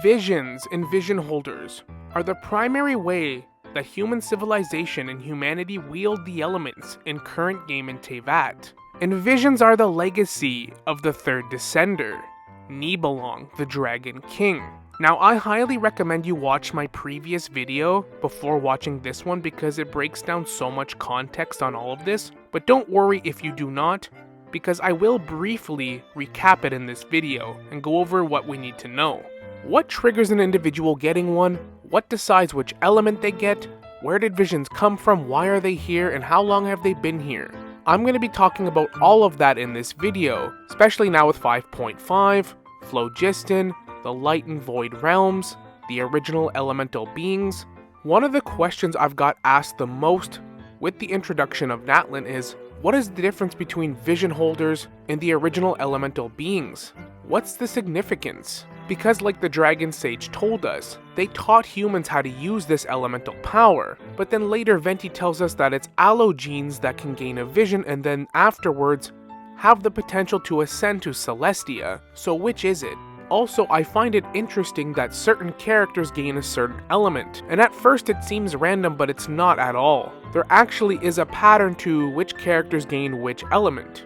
Visions and vision holders are the primary way that human civilization and humanity wield the elements in current game in Teyvat. And visions are the legacy of the third descender, Nebalong, the Dragon King. Now, I highly recommend you watch my previous video before watching this one because it breaks down so much context on all of this, but don't worry if you do not, because I will briefly recap it in this video and go over what we need to know. What triggers an individual getting one? What decides which element they get? Where did visions come from? Why are they here? And how long have they been here? I'm going to be talking about all of that in this video, especially now with 5.5, Phlogiston, the Light and Void realms, the original elemental beings. One of the questions I've got asked the most with the introduction of Natlan is, what is the difference between vision holders and the original elemental beings? What's the significance? Because like the Dragon Sage told us, they taught humans how to use this elemental power, but then later Venti tells us that it's allogenes that can gain a vision and then afterwards have the potential to ascend to Celestia. So which is it? Also, I find it interesting that certain characters gain a certain element, and at first it seems random, but it's not at all. There actually is a pattern to which characters gain which element,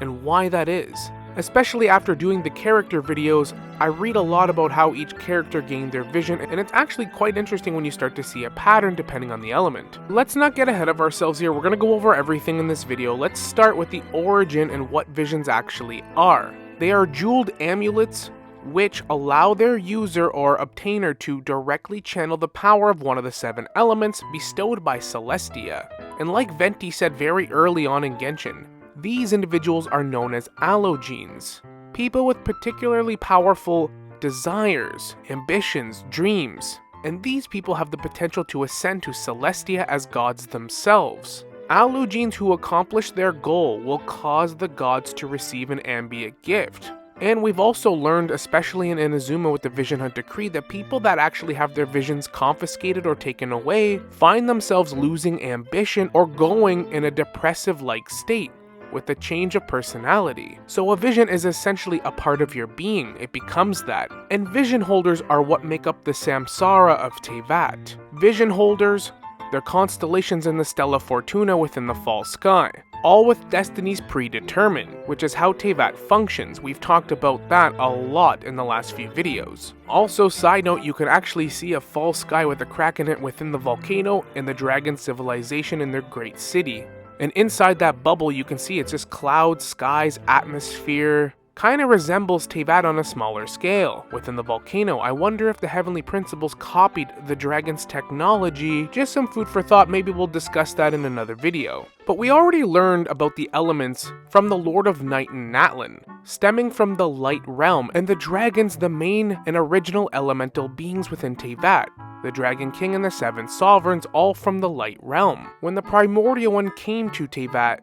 and why that is. Especially after doing the character videos, I read a lot about how each character gained their vision, and it's actually quite interesting when you start to see a pattern depending on the element. Let's not get ahead of ourselves here, we're going to go over everything in this video. Let's start with the origin and what visions actually are. They are jeweled amulets which allow their user or obtainer to directly channel the power of one of the 7 elements bestowed by Celestia. And like Venti said very early on in Genshin, these individuals are known as allogenes, people with particularly powerful desires, ambitions, dreams, and these people have the potential to ascend to Celestia as gods themselves. Allogenes who accomplish their goal will cause the gods to receive an ambient gift. And we've also learned, especially in Inazuma with the Vision Hunt Decree, that people that actually have their visions confiscated or taken away find themselves losing ambition or going in a depressive-like state with a change of personality. So a vision is essentially a part of your being, it becomes that. And vision holders are what make up the Samsara of Teyvat. Vision holders, they're constellations in the Stella Fortuna within the fall sky, all with destinies predetermined, which is how Teyvat functions. We've talked about that a lot in the last few videos. Also, side note, you can actually see a fall sky with a crack in it within the volcano and the dragon civilization in their great city. And inside that bubble you can see it's just clouds, skies, atmosphere. Kinda resembles Teyvat on a smaller scale. Within the volcano, I wonder if the Heavenly Principles copied the dragon's technology. Just some food for thought, maybe we'll discuss that in another video. But we already learned about the elements from the Lord of Night and Natlan, stemming from the Light Realm, and the dragons the main and original elemental beings within Teyvat. The Dragon King and the 7 Sovereigns, all from the Light Realm. When the Primordial One came to Teyvat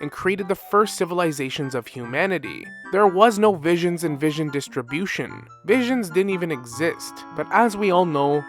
and created the first civilizations of humanity, there was no visions and vision distribution. Visions didn't even exist. But as we all know,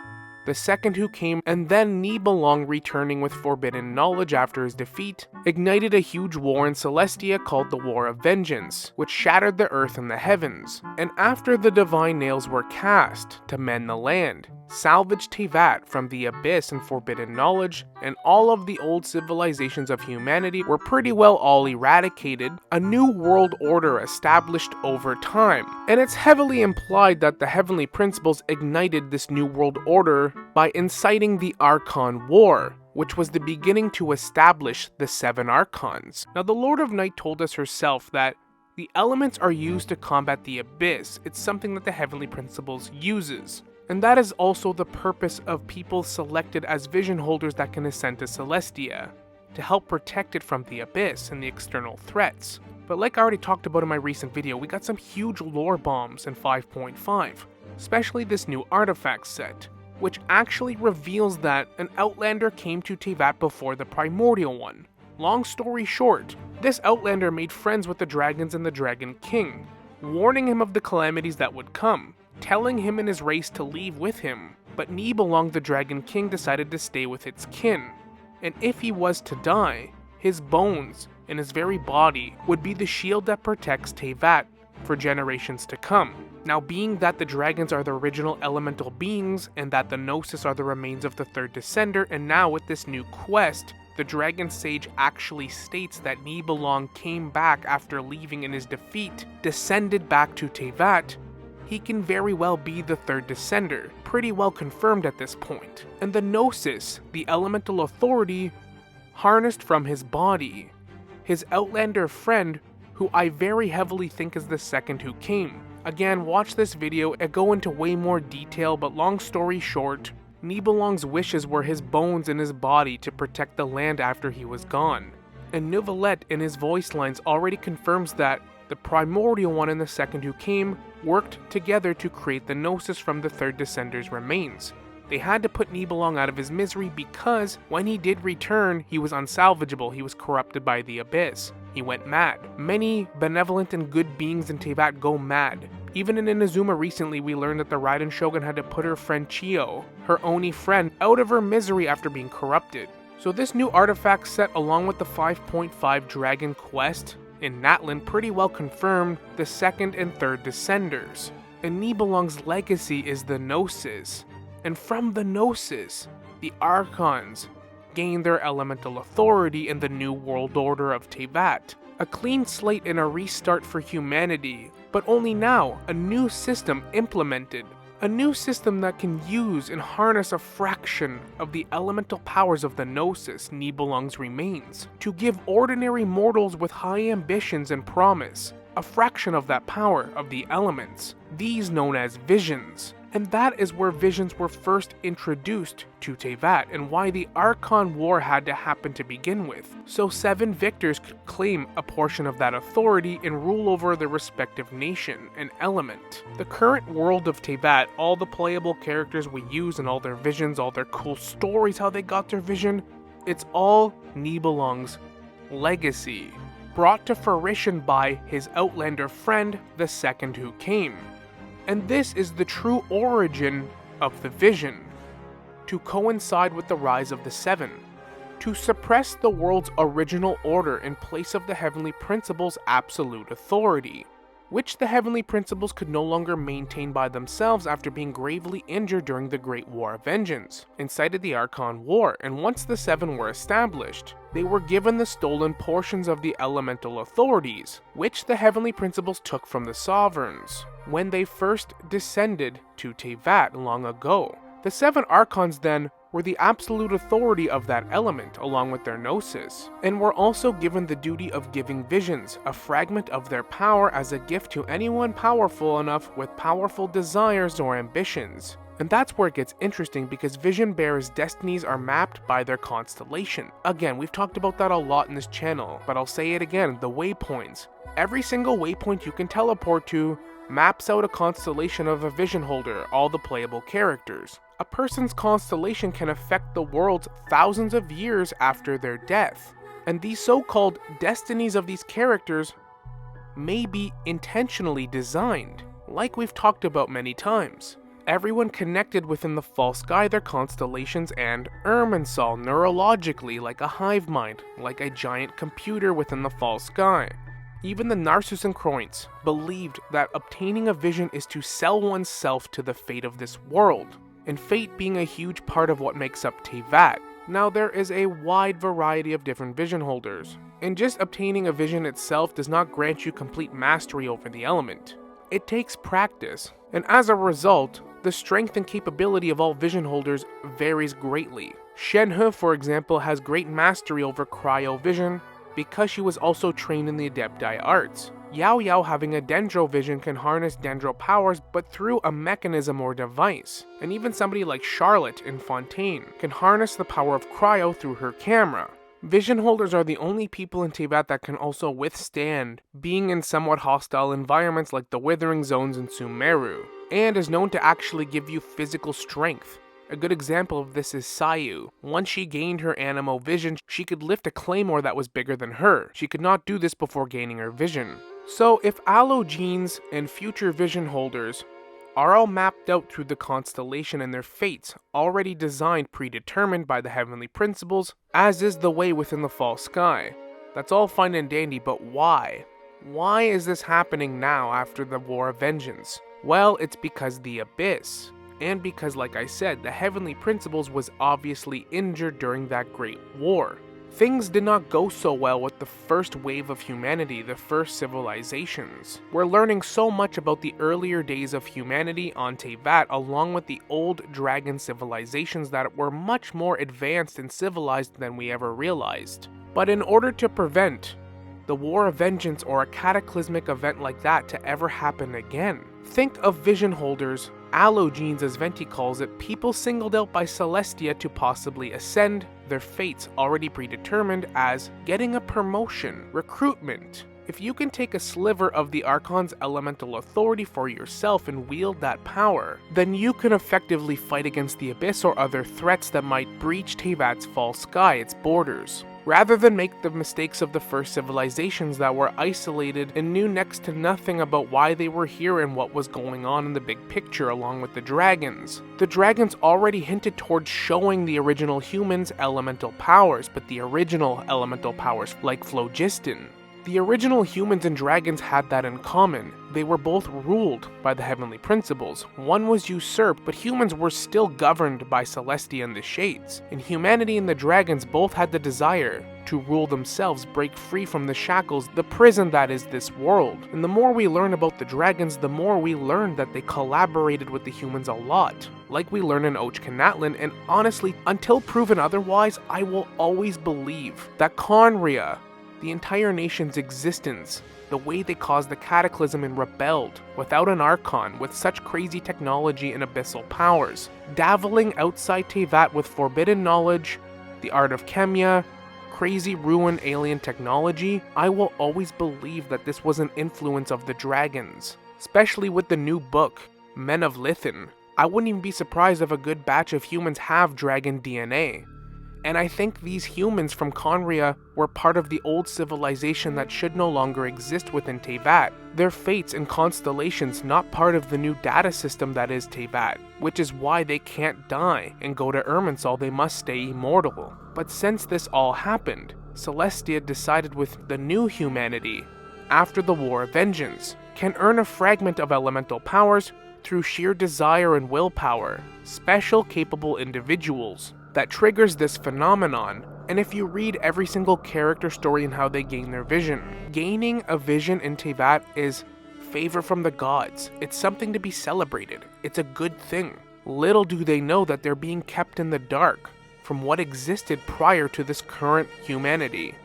the second who came, and then Nebalong returning with forbidden knowledge after his defeat, ignited a huge war in Celestia called the War of Vengeance, which shattered the earth and the heavens. And after the divine nails were cast to mend the land, salvaged Teyvat from the abyss and forbidden knowledge, and all of the old civilizations of humanity were pretty well all eradicated, a new world order established over time. And it's heavily implied that the Heavenly Principles ignited this new world order by inciting the Archon War, which was the beginning to establish the 7 Archons. Now, the Lord of Night told us herself that the elements are used to combat the abyss. It's something that the Heavenly Principles uses. And that is also the purpose of people selected as vision holders that can ascend to Celestia, to help protect it from the abyss and the external threats. But like I already talked about in my recent video, we got some huge lore bombs in 5.5, especially this new artifact set, which actually reveals that an Outlander came to Teyvat before the Primordial One. Long story short, this Outlander made friends with the dragons and the Dragon King, warning him of the calamities that would come, telling him and his race to leave with him. But Nebalong, the Dragon King, decided to stay with its kin, and if he was to die, his bones and his very body would be the shield that protects Teyvat for generations to come. Now, being that the dragons are the original elemental beings and that the Gnosis are the remains of the third descender, and now with this new quest, the Dragon Sage actually states that Nebalong came back after leaving in his defeat, descended back to Teyvat, he can very well be the third descender, pretty well confirmed at this point. And the Gnosis, the elemental authority, harnessed from his body, his Outlander friend, who I very heavily think is the second who came. Again, watch this video and go into way more detail, but long story short, Nebalong's wishes were his bones in his body to protect the land after he was gone. And Neuvillette in his voice lines already confirms that the primordial one and the second who came worked together to create the Gnosis from the third descender's remains. They had to put Nebalong out of his misery because when he did return, he was unsalvageable, he was corrupted by the abyss. He went mad. Many benevolent and good beings in Teyvat go mad. Even in Inazuma recently, we learned that the Raiden Shogun had to put her friend Chiyo, her Oni friend, out of her misery after being corrupted. So this new artifact set along with the 5.5 Dragon Quest in Natlan pretty well confirmed the second and third descenders. And Nebalong's legacy is the Gnosis. And from the Gnosis, the Archons gain their elemental authority in the new world order of Teyvat. A clean slate and a restart for humanity, but only now a new system implemented. A new system that can use and harness a fraction of the elemental powers of the Gnosis, Nebalong's remains, to give ordinary mortals with high ambitions and promise a fraction of that power of the elements, these known as visions. And that is where visions were first introduced to Teyvat and why the Archon War had to happen to begin with. So 7 victors could claim a portion of that authority and rule over their respective nation and element. The current world of Teyvat, all the playable characters we use and all their visions, all their cool stories, how they got their vision, it's all Nebalong's legacy, brought to fruition by his Outlander friend, the second who came. And this is the true origin of the vision, to coincide with the rise of the Seven, to suppress the world's original order in place of the Heavenly Principles' absolute authority, which the Heavenly Principles could no longer maintain by themselves after being gravely injured during the Great War of Vengeance, incited the Archon War, and once the Seven were established, they were given the stolen portions of the elemental authorities, which the Heavenly Principles took from the Sovereigns when they first descended to Teyvat long ago. The 7 Archons then were the absolute authority of that element along with their Gnosis, and were also given the duty of giving visions, a fragment of their power as a gift to anyone powerful enough with powerful desires or ambitions. And that's where it gets interesting because vision bearers' destinies are mapped by their constellation. Again, we've talked about that a lot in this channel, but I'll say it again, the waypoints. Every single waypoint you can teleport to maps out a constellation of a vision holder, all the playable characters. A person's constellation can affect the world thousands of years after their death, and these so-called destinies of these characters may be intentionally designed, like we've talked about many times. Everyone connected within the false sky, their constellations and Irminsul neurologically like a hive mind, like a giant computer within the false sky. Even the Narcissus and Croints believed that obtaining a vision is to sell oneself to the fate of this world, and fate being a huge part of what makes up Teyvat. Now there is a wide variety of different vision holders, and just obtaining a vision itself does not grant you complete mastery over the element. It takes practice, and as a result, the strength and capability of all vision holders varies greatly. Shenhe, for example, has great mastery over cryovision, because she was also trained in the Adepti arts. Yao Yao, having a dendro vision, can harness dendro powers but through a mechanism or device. And even somebody like Charlotte in Fontaine can harness the power of cryo through her camera. Vision holders are the only people in Teyvat that can also withstand being in somewhat hostile environments like the Withering Zones in Sumeru, and is known to actually give you physical strength. A good example of this is Sayu. Once she gained her animo vision, she could lift a claymore that was bigger than her. She could not do this before gaining her vision. So if allogenes and future vision holders are all mapped out through the constellation and their fates already designed, predetermined by the Heavenly Principles, as is the way within the false sky, that's all fine and dandy, but why? Why is this happening now after the War of Vengeance? Well, it's because the Abyss. And because, like I said, the Heavenly Principles was obviously injured during that Great War. Things did not go so well with the first wave of humanity, the first civilizations. We're learning so much about the earlier days of humanity on Teyvat, along with the old dragon civilizations that were much more advanced and civilized than we ever realized. But in order to prevent the War of Vengeance or a cataclysmic event like that to ever happen again, think of vision holders, allogenes as Venti calls it, people singled out by Celestia to possibly ascend, their fates already predetermined as getting a promotion, recruitment. If you can take a sliver of the Archon's elemental authority for yourself and wield that power, then you can effectively fight against the Abyss or other threats that might breach Teyvat's false sky, its borders, rather than make the mistakes of the first civilizations that were isolated and knew next to nothing about why they were here and what was going on in the big picture along with the dragons. The dragons already hinted towards showing the original humans elemental powers, but the original elemental powers, like phlogiston. The original humans and dragons had that in common. They were both ruled by the Heavenly Principles. One was usurped, but humans were still governed by Celestia and the Shades. And humanity and the dragons both had the desire to rule themselves, break free from the shackles, the prison that is this world. And the more we learn about the dragons, the more we learn that they collaborated with the humans a lot, like we learn in Ochkanatlan, and honestly, until proven otherwise, I will always believe that Conria, the entire nation's existence, the way they caused the cataclysm and rebelled, without an Archon, with such crazy technology and abyssal powers, dabbling outside Teyvat with forbidden knowledge, the art of Kemia, crazy ruin alien technology, I will always believe that this was an influence of the dragons, especially with the new book, Men of Lithin. I wouldn't even be surprised if a good batch of humans have dragon DNA. And I think these humans from Conria were part of the old civilization that should no longer exist within Teyvat. Their fates and constellations not part of the new data system that is Teyvat, which is why they can't die and go to Irminsul, they must stay immortal. But since this all happened, Celestia decided with the new humanity, after the War of Vengeance, can earn a fragment of elemental powers through sheer desire and willpower, special capable individuals, that triggers this phenomenon. And if you read every single character story and how they gain their vision, gaining a vision in Teyvat is favor from the gods. It's something to be celebrated. It's a good thing. Little do they know that they're being kept in the dark from what existed prior to this current humanity.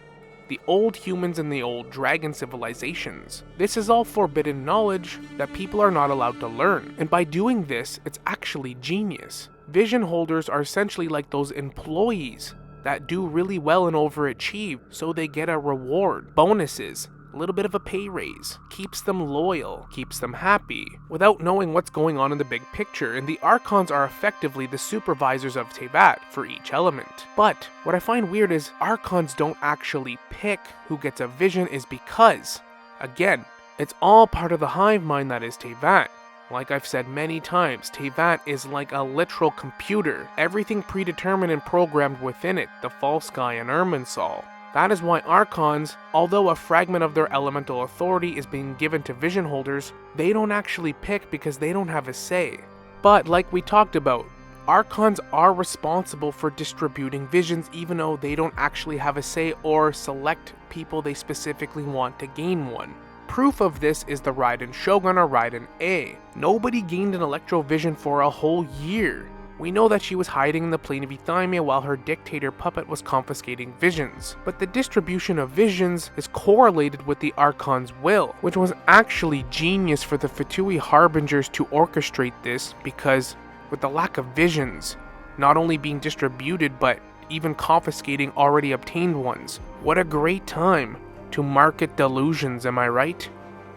The old humans and the old dragon civilizations. This is all forbidden knowledge that people are not allowed to learn. And by doing this, it's actually genius. Vision holders are essentially like those employees that do really well and overachieve, so they get a reward, bonuses, a little bit of a pay raise, keeps them loyal, keeps them happy, without knowing what's going on in the big picture, and the Archons are effectively the supervisors of Teyvat for each element. But what I find weird is Archons don't actually pick who gets a vision is because, again, it's all part of the hive mind that is Teyvat. Like I've said many times, Teyvat is like a literal computer, everything predetermined and programmed within it, the false sky and Irminsul. That is why Archons, although a fragment of their elemental authority is being given to vision holders, they don't actually pick because they don't have a say. But like we talked about, Archons are responsible for distributing visions even though they don't actually have a say or select people they specifically want to gain one. Proof of this is the Raiden Shogun or Raiden A. Nobody gained an Electrovision for a whole year. We know that she was hiding in the plane of Euthymia while her dictator puppet was confiscating visions, but the distribution of visions is correlated with the Archon's will, which was actually genius for the Fatui Harbingers to orchestrate this, because with the lack of visions, not only being distributed but even confiscating already obtained ones, what a great time to market delusions, am I right?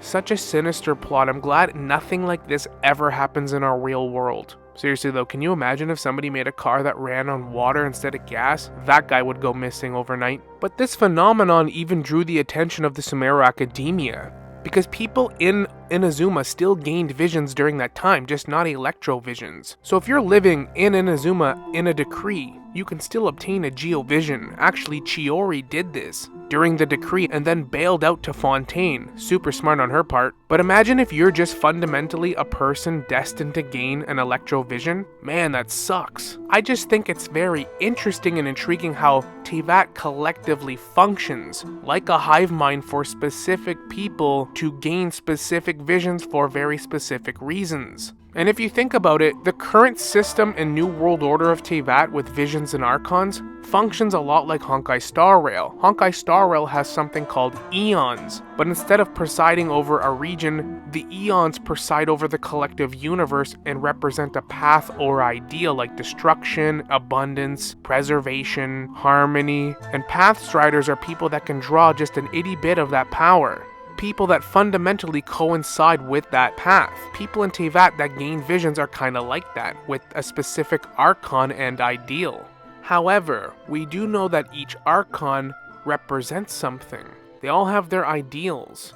Such a sinister plot. I'm glad nothing like this ever happens in our real world. Seriously though, can you imagine if somebody made a car that ran on water instead of gas? That guy would go missing overnight. But this phenomenon even drew the attention of the Sumeru Academia, because people in Inazuma still gained visions during that time, just not electrovisions. So if you're living in Inazuma in a decree, you can still obtain a geovision. Actually, Chiori did this. during the decree and then bailed out to Fontaine. Super smart on her part. But imagine if you're just fundamentally a person destined to gain an electrovision. Man, that sucks. I just think it's very interesting and intriguing how Teyvat collectively functions like a hive mind for specific people to gain specific visions for very specific reasons. And if you think about it, the current system and new world order of Teyvat with visions and archons functions a lot like Honkai Star Rail. Honkai Star Rail has something called eons, but instead of presiding over a region, the eons preside over the collective universe and represent a path or ideal like destruction, abundance, preservation, harmony, and path striders are people that can draw just an itty bit of that power. People that fundamentally coincide with that path. People in Teyvat that gain visions are kinda like that, with a specific archon and ideal. However, we do know that each archon represents something. They all have their ideals.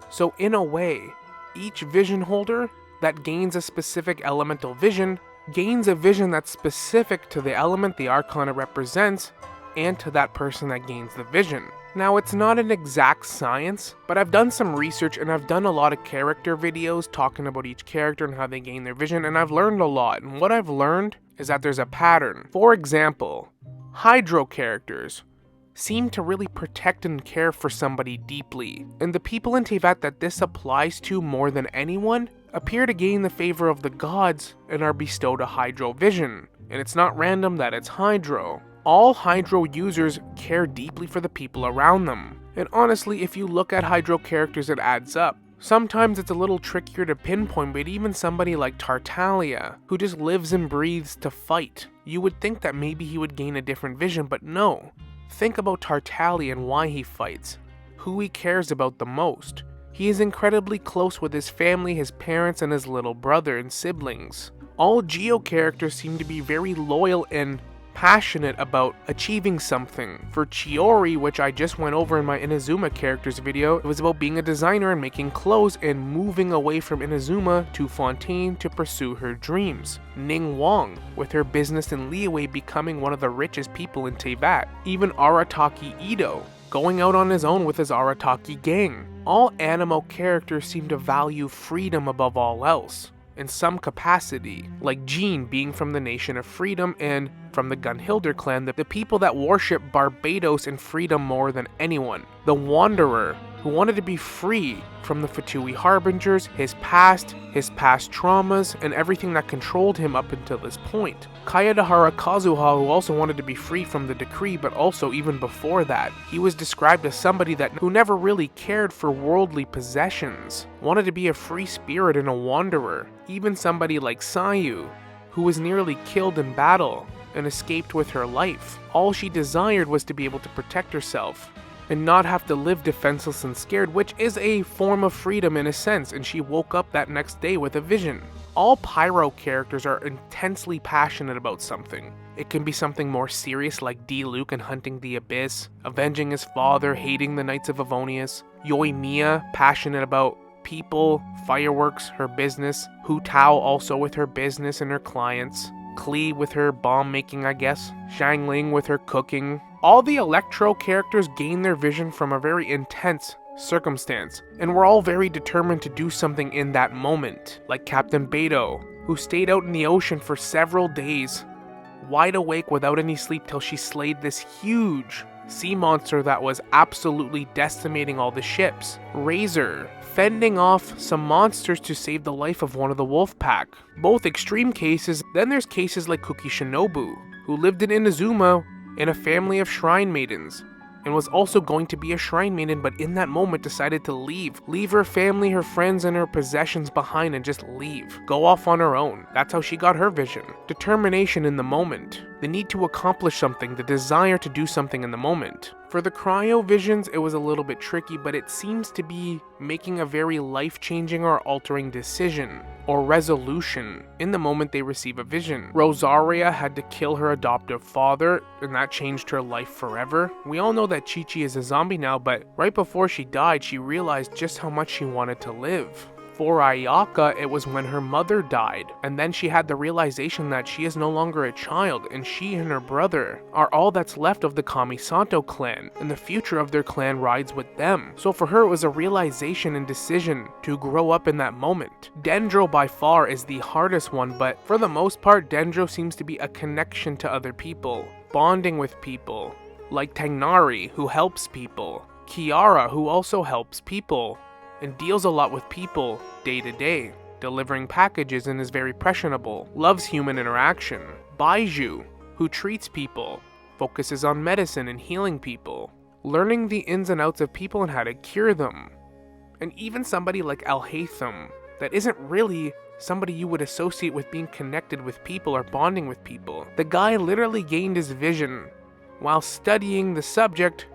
So in a way, each vision holder that gains a specific elemental vision gains a vision that's specific to the element the archon represents and to that person that gains the vision. Now, it's not an exact science, but I've done some research and I've done a lot of character videos talking about each character and how they gain their vision, and I've learned a lot. And what I've learned is that there's a pattern. For example, Hydro characters seem to really protect and care for somebody deeply, and the people in Teyvat that this applies to more than anyone appear to gain the favor of the gods and are bestowed a Hydro vision. And it's not random that it's Hydro. All Hydro users care deeply for the people around them. And honestly, if you look at Hydro characters, it adds up. Sometimes it's a little trickier to pinpoint, but even somebody like Tartaglia, who just lives and breathes to fight, you would think that maybe he would gain a different vision, but no. Think about Tartaglia and why he fights, who he cares about the most. He is incredibly close with his family, his parents, and his little brother and siblings. All Geo characters seem to be very loyal and passionate about achieving something. For Chiori, which I just went over in my Inazuma characters video, it was about being a designer and making clothes and moving away from Inazuma to Fontaine to pursue her dreams. Ning Wang, with her business in Liyue, becoming one of the richest people in Teyvat. Even Arataki Ito, going out on his own with his Arataki gang. All Animo characters seem to value freedom above all else, in some capacity, like Jean being from the Nation of Freedom and from the Gunhilder clan, the people that worship Barbados and freedom more than anyone. The Wanderer, who wanted to be free from the Fatui Harbingers, his past traumas, and everything that controlled him up until this point. Kayadahara Kazuha, who also wanted to be free from the decree, but also even before that. He was described as somebody who never really cared for worldly possessions, wanted to be a free spirit and a wanderer. Even somebody like Sayu, who was nearly killed in battle and escaped with her life. All she desired was to be able to protect herself and not have to live defenseless and scared, which is a form of freedom in a sense, and she woke up that next day with a vision. All Pyro characters are intensely passionate about something. It can be something more serious like D-Luke in Hunting the Abyss, avenging his father, hating the Knights of Avonius. Yoimiya, passionate about people, fireworks, her business. Hu Tao also with her business and her clients. Klee with her bomb making, I guess. Xiangling with her cooking. All the Electro characters gain their vision from a very intense circumstance, and we're all very determined to do something in that moment, like Captain Beto, who stayed out in the ocean for several days, wide awake without any sleep till she slayed this huge sea monster that was absolutely decimating all the ships. Razor, fending off some monsters to save the life of one of the wolf pack. Both extreme cases. Then there's cases like Kuki Shinobu, who lived in Inazuma in a family of shrine maidens, and was also going to be a shrine maiden, but in that moment decided to leave her family, her friends, and her possessions behind and just leave. Go off on her own. That's how she got her vision. Determination in the moment. The need to accomplish something, the desire to do something in the moment. For the cryo visions, it was a little bit tricky, but it seems to be making a very life-changing or altering decision or resolution in the moment they receive a vision. Rosaria had to kill her adoptive father, and that changed her life forever. We all know that Chi-Chi is a zombie now, but right before she died, she realized just how much she wanted to live. For Ayaka, it was when her mother died, and then she had the realization that she is no longer a child, and she and her brother are all that's left of the Kamisato clan, and the future of their clan rides with them. So for her, it was a realization and decision to grow up in that moment. Dendro by far is the hardest one, but for the most part, Dendro seems to be a connection to other people, bonding with people, like Tagnari, who helps people, Kiara, who also helps people, and deals a lot with people day to day, delivering packages and is very impressionable, loves human interaction. Baiju, who treats people, focuses on medicine and healing people, learning the ins and outs of people and how to cure them. And even somebody like Alhaitham, that isn't really somebody you would associate with being connected with people or bonding with people. The guy literally gained his vision while studying the subject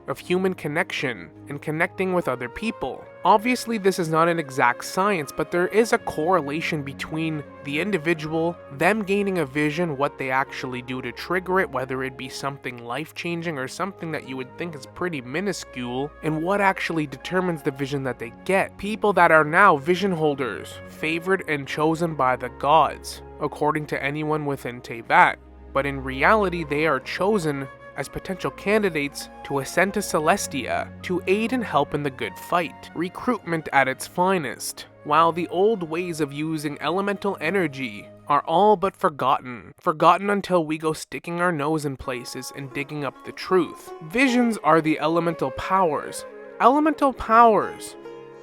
of human connection and connecting with other people. Obviously, this is not an exact science, but there is a correlation between the individual, them gaining a vision, what they actually do to trigger it, whether it be something life-changing or something that you would think is pretty minuscule, and what actually determines the vision that they get. People that are now vision holders, favored and chosen by the gods, according to anyone within Teyvat. But in reality, they are chosen as potential candidates to ascend to Celestia to aid and help in the good fight. Recruitment at its finest. While the old ways of using elemental energy are all but forgotten until we go sticking our nose in places and digging up the truth. Visions are the elemental powers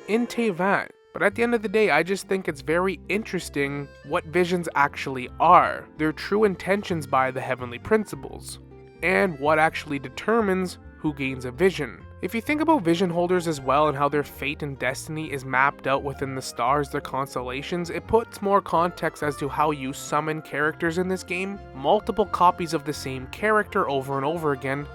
in Teyvat. But at the end of the day, I just think it's very interesting what visions actually are, their true intentions by the heavenly principles, and what actually determines who gains a vision. If you think about vision holders as well and how their fate and destiny is mapped out within the stars, their constellations, it puts more context as to how you summon characters in this game. Multiple copies of the same character over and over again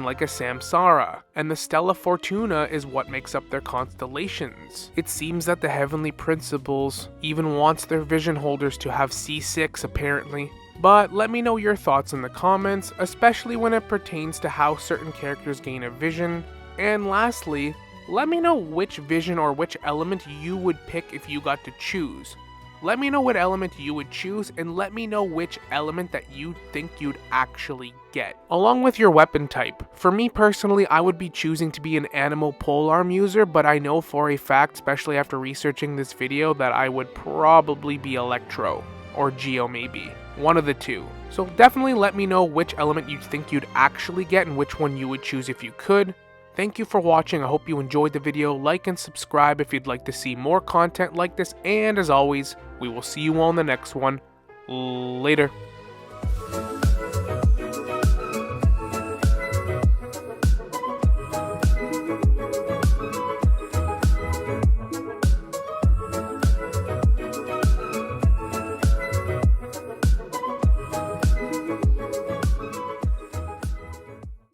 like a Samsara. And the Stella Fortuna is what makes up their constellations. It seems that the heavenly principles even wants their vision holders to have C6 apparently. But let me know your thoughts in the comments, especially when it pertains to how certain characters gain a vision. And lastly, let me know which vision or which element you would pick if you got to choose. Let me know what element you would choose, and let me know which element that you think you'd actually get, along with your weapon type. For me personally, I would be choosing to be an animal polearm user, but I know for a fact, especially after researching this video, that I would probably be Electro, or Geo maybe. One of the two. So definitely let me know which element you think you'd actually get and which one you would choose if you could. Thank you for watching. I hope you enjoyed the video. Like and subscribe if you'd like to see more content like this. And as always, we will see you all in the next one. Later.